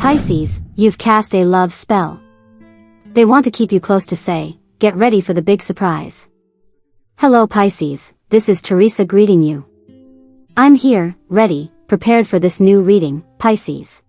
Pisces, you've cast a love spell. They want to keep you close to say, get ready for the big surprise. Hello Pisces, this is Teresa greeting you. I'm here, ready, prepared for this new reading, Pisces.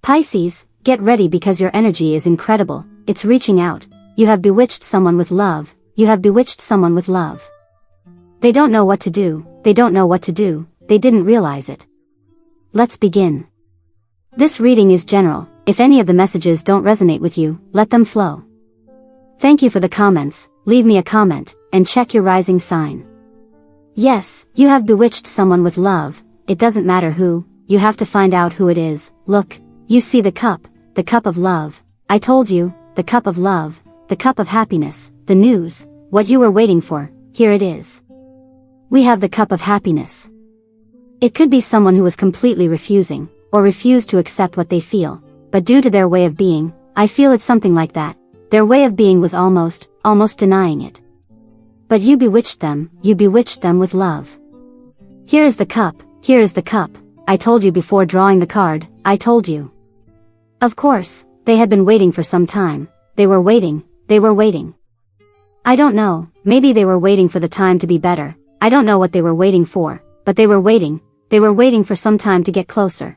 Pisces, get ready because your energy is incredible, it's reaching out. You have bewitched someone with love, you have bewitched someone with love. They don't know what to do, they don't know what to do, they didn't realize it. Let's begin. This reading is general, if any of the messages don't resonate with you, let them flow. Thank you for the comments, leave me a comment, and check your rising sign. Yes, you have bewitched someone with love, it doesn't matter who, you have to find out who it is. Look, you see the cup of love. I told you, the cup of love, the cup of happiness, the news, what you were waiting for, here it is. We have the cup of happiness. It could be someone who was completely refusing, or refused to accept what they feel, but due to their way of being, I feel it's something like that, their way of being was almost denying it. But you bewitched them with love. Here is the cup, here is the cup, I told you before drawing the card, I told you. Of course, they had been waiting for some time, they were waiting. I don't know, maybe they were waiting for the time to be better, I don't know what they were waiting for, but they were waiting for some time to get closer.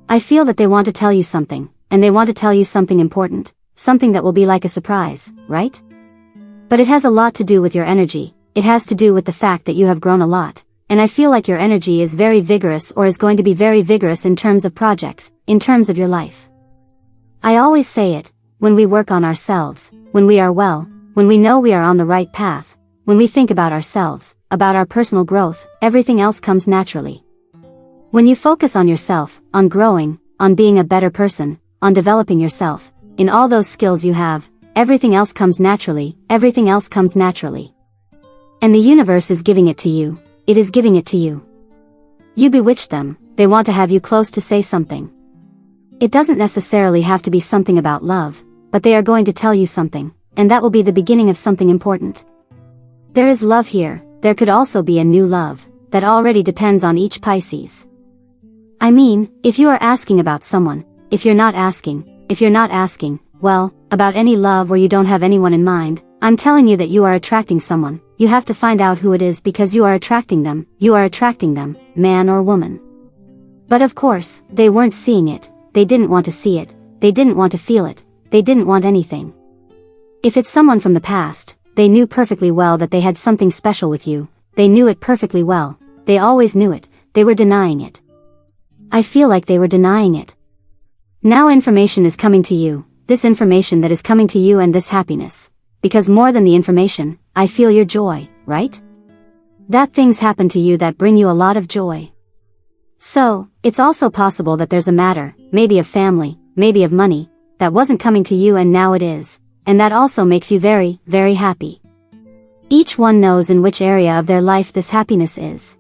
I feel that they want to tell you something, and they want to tell you something important, something that will be like a surprise, right? But it has a lot to do with your energy, it has to do with the fact that you have grown a lot, and I feel like your energy is very vigorous or is going to be very vigorous in terms of projects, in terms of your life. I always say it, when we work on ourselves, when we are well, when we know we are on the right path, when we think about ourselves, about our personal growth, everything else comes naturally. When you focus on yourself, on growing, on being a better person, on developing yourself, in all those skills you have, everything else comes naturally, everything else comes naturally. And the universe is giving it to you, it is giving it to you. You bewitched them, they want to have you close to say something. It doesn't necessarily have to be something about love, but they are going to tell you something, and that will be the beginning of something important. There is love here, there could also be a new love, that already depends on each Pisces. I mean, if you are asking about someone, if you're not asking, well, about any love or you don't have anyone in mind, I'm telling you that you are attracting someone, you have to find out who it is because you are attracting them, man or woman. But of course, they weren't seeing it, they didn't want to see it, they didn't want to feel it, they didn't want anything. If it's someone from the past, they knew perfectly well that they had something special with you, they knew it perfectly well, they always knew it, they were denying it. I feel like they were denying it. Now information is coming to you, this information that is coming to you and this happiness. Because more than the information, I feel your joy, right? That things happen to you that bring you a lot of joy. So, it's also possible that there's a matter, maybe of family, maybe of money, that wasn't coming to you and now it is, and that also makes you very happy. Each one knows in which area of their life this happiness is.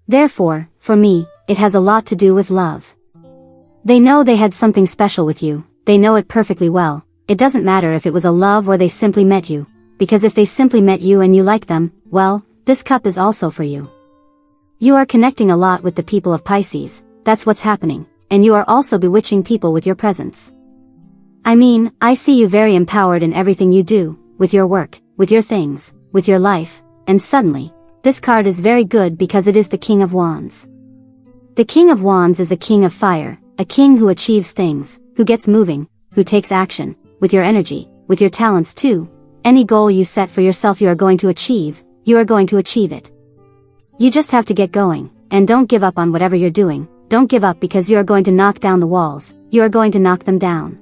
Therefore, for me, it has a lot to do with love. They know they had something special with you, they know it perfectly well, it doesn't matter if it was a love or they simply met you, because if they simply met you and you like them, well, this cup is also for you. You are connecting a lot with the people of Pisces, that's what's happening, and you are also bewitching people with your presence. I mean, I see you very empowered in everything you do, with your work, with your things, with your life, and suddenly, this card is very good because it is the King of Wands. The King of Wands is a king of fire, a king who achieves things, who gets moving, who takes action, with your energy, with your talents too. Any goal you set for yourself you are going to achieve it. You just have to get going, and don't give up on whatever you're doing, don't give up because you are going to knock down the walls, you are going to knock them down.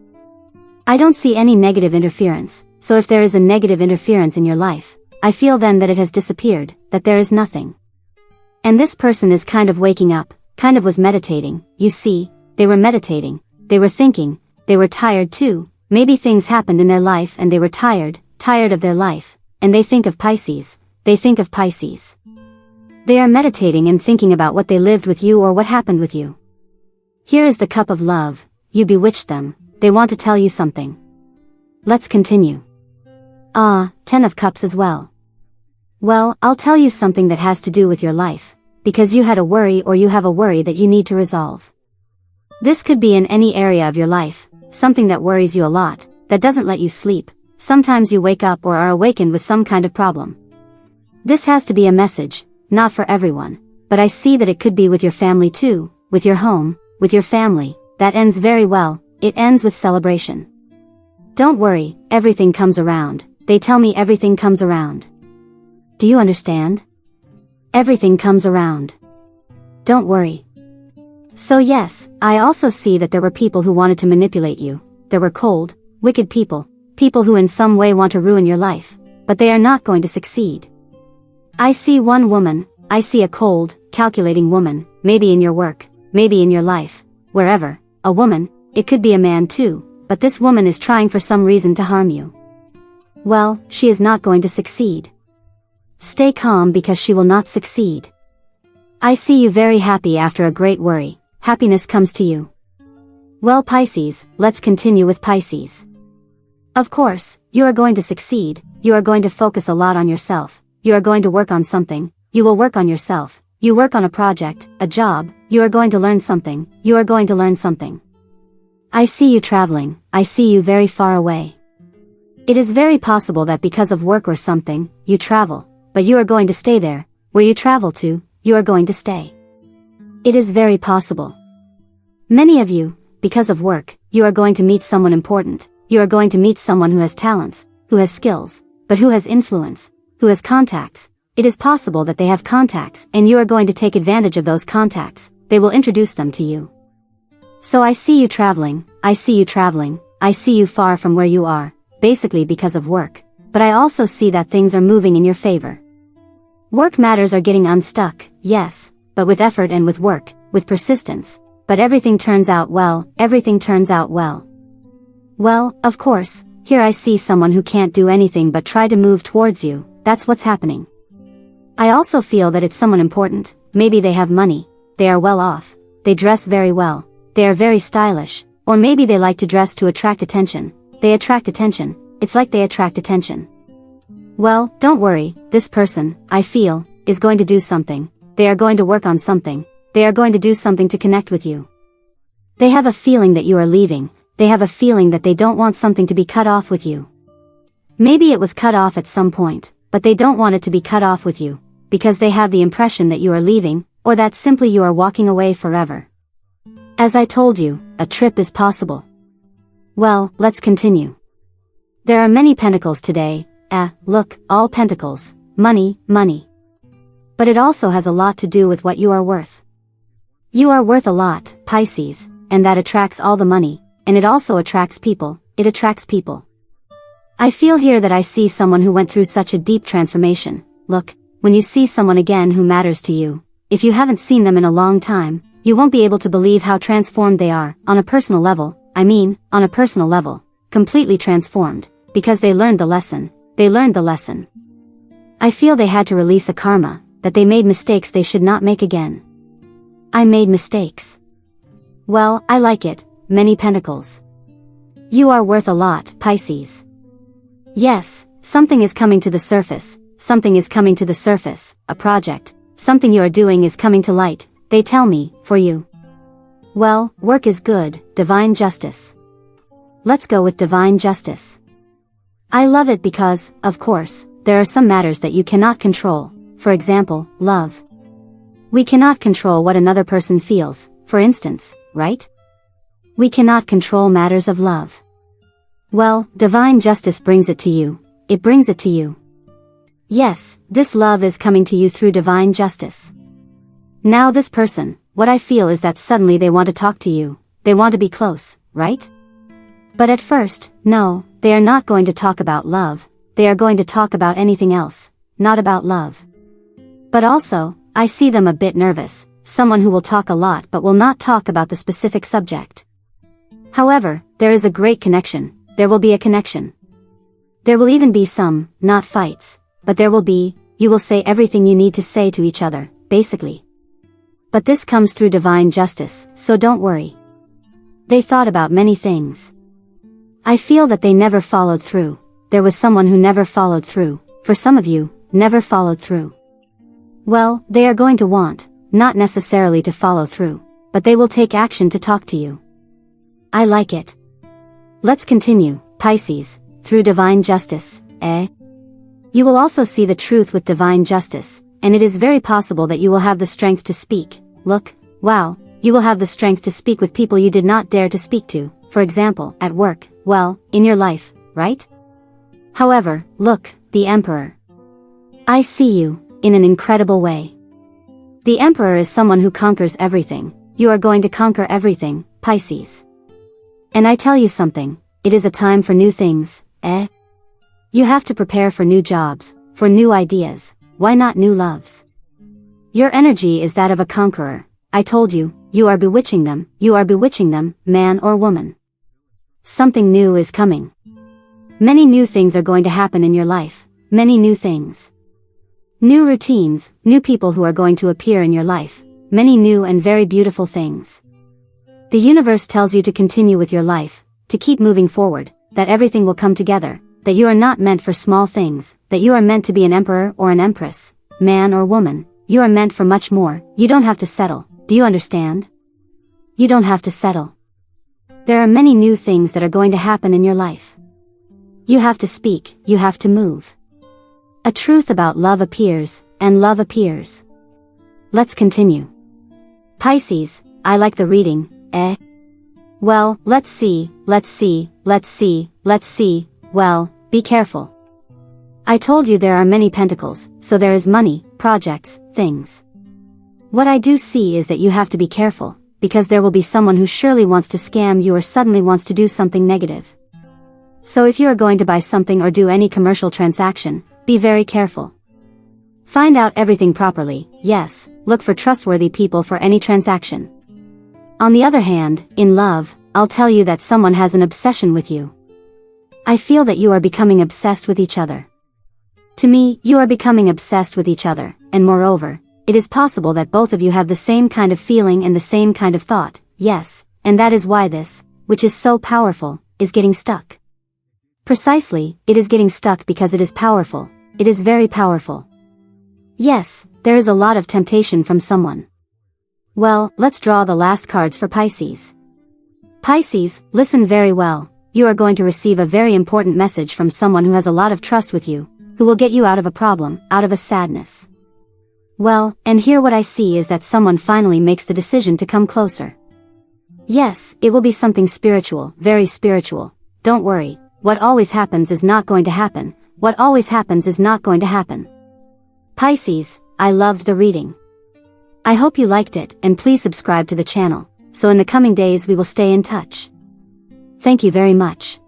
I don't see any negative interference, so if there is a negative interference in your life, I feel then that it has disappeared, that there is nothing. And this person is kind of waking up, kind of was meditating, you see, they were meditating, they were thinking, they were tired too, maybe things happened in their life and they were tired of their life, and they think of Pisces, they are meditating and thinking about what they lived with you or what happened with you. Here is the cup of love, you bewitched them, they want to tell you something. Let's continue. 10 of Cups as well. Well, I'll tell you something that has to do with your life, because you had a worry or you have a worry that you need to resolve. This could be in any area of your life, something that worries you a lot, that doesn't let you sleep. Sometimes you wake up or are awakened with some kind of problem. This has to be a message, not for everyone, but I see that it could be with your family too, with your home, with your family. That ends very well, it ends with celebration. Don't worry, everything comes around. They tell me everything comes around. Do you understand? Everything comes around. Don't worry. So yes, I also see that there were people who wanted to manipulate you. There were cold, wicked people, people who in some way want to ruin your life, but they are not going to succeed. I see one woman, I see a cold, calculating woman, maybe in your work, maybe in your life, wherever, a woman, it could be a man too, but this woman is trying for some reason to harm you. Well, she is not going to succeed. Stay calm because she will not succeed. I see you very happy after a great worry. Happiness comes to you. Well, Pisces, let's continue with Pisces. Of course, you are going to succeed. You are going to focus a lot on yourself. You are going to work on something. You will work on yourself. You work on a project, a job. You are going to learn something. You are going to learn something. I see you traveling. I see you very far away. It is very possible that because of work or something, you travel, but you are going to stay there. Where you travel to, you are going to stay. It is very possible. Many of you, because of work, you are going to meet someone important. You are going to meet someone who has talents, who has skills, but who has influence, who has contacts. It is possible that they have contacts and you are going to take advantage of those contacts. They will introduce them to you. So I see you traveling, I see you traveling, I see you far from where you are, basically because of work, but I also see that things are moving in your favor. Work matters are getting unstuck, yes, but with effort and with work, with persistence, but everything turns out well, everything turns out well. Well, of course, here I see someone who can't do anything but try to move towards you, that's what's happening. I also feel that it's someone important, maybe they have money, they are well off, they dress very well, they are very stylish, or maybe they like to dress to attract attention, they attract attention, it's like they attract attention. Well, don't worry, this person, I feel, is going to do something, they are going to work on something, they are going to do something to connect with you. They have a feeling that you are leaving, they have a feeling that they don't want something to be cut off with you. Maybe it was cut off at some point, but they don't want it to be cut off with you, because they have the impression that you are leaving, or that simply you are walking away forever. As I told you, a trip is possible. Well, let's continue. There are many pentacles today, look, all pentacles, money, money. But it also has a lot to do with what you are worth. You are worth a lot, Pisces, and that attracts all the money, and it also attracts people, it attracts people. I feel here that I see someone who went through such a deep transformation. Look, when you see someone again who matters to you, if you haven't seen them in a long time, you won't be able to believe how transformed they are, on a personal level, on a personal level, completely transformed, because they learned the lesson, they learned the lesson. I feel they had to release a karma, that they made mistakes they should not make again. I made mistakes. Well, I like it, many pentacles. You are worth a lot, Pisces. Yes, something is coming to the surface, something is coming to the surface, a project, something you are doing is coming to light, they tell me, for you. Well, work is good, divine justice. Let's go with divine justice. I love it because, of course, there are some matters that you cannot control, for example, love. We cannot control what another person feels, for instance, right? We cannot control matters of love. Well, divine justice brings it to you, it brings it to you. Yes, this love is coming to you through divine justice. Now this person, what I feel is that suddenly they want to talk to you, they want to be close, right? But at first, no, they are not going to talk about love, they are going to talk about anything else, not about love. But also, I see them a bit nervous, someone who will talk a lot but will not talk about the specific subject. However, there is a great connection, there will be a connection. There will even be some, not fights, but there will be, you will say everything you need to say to each other, basically. But this comes through divine justice, so don't worry. They thought about many things. I feel that they never followed through, there was someone who never followed through, for some of you, never followed through. Well, they are going to want, not necessarily to follow through, but they will take action to talk to you. I like it. Let's continue, Pisces, through divine justice, eh? You will also see the truth with divine justice, and it is very possible that you will have the strength to speak. Look, wow, you will have the strength to speak with people you did not dare to speak to, for example, at work, well, in your life, right? However, look, the Emperor. I see you, in an incredible way. The Emperor is someone who conquers everything. You are going to conquer everything, Pisces. And I tell you something, it is a time for new things, eh? You have to prepare for new jobs, for new ideas, why not new loves? Your energy is that of a conqueror. I told you, you are bewitching them, man or woman. Something new is coming. Many new things are going to happen in your life, many new things. New routines, new people who are going to appear in your life, many new and very beautiful things. The universe tells you to continue with your life, to keep moving forward, that everything will come together, that you are not meant for small things, that you are meant to be an emperor or an empress, man or woman, you are meant for much more, you don't have to settle, do you understand? You don't have to settle. There are many new things that are going to happen in your life. You have to speak, you have to move. A truth about love appears, and love appears. Let's continue. Pisces, I like the reading, eh? Well, let's see, well, be careful. I told you there are many pentacles, so there is money, projects, things. What I do see is that you have to be careful, because there will be someone who surely wants to scam you or suddenly wants to do something negative. So if you are going to buy something or do any commercial transaction, be very careful. Find out everything properly, yes, look for trustworthy people for any transaction. On the other hand, in love, I'll tell you that someone has an obsession with you. I feel that you are becoming obsessed with each other. To me, you are becoming obsessed with each other, and moreover, it is possible that both of you have the same kind of feeling and the same kind of thought, yes, and that is why this, which is so powerful, is getting stuck. Precisely, it is getting stuck because it is powerful, it is very powerful. Yes, there is a lot of temptation from someone. Well, let's draw the last cards for Pisces. Pisces, listen very well, you are going to receive a very important message from someone who has a lot of trust with you, who will get you out of a problem, out of a sadness. Well, and here what I see is that someone finally makes the decision to come closer. Yes, it will be something spiritual, very spiritual. Don't worry, what always happens is not going to happen, what always happens is not going to happen. Pisces, I loved the reading. I hope you liked it, and please subscribe to the channel, so in the coming days we will stay in touch. Thank you very much.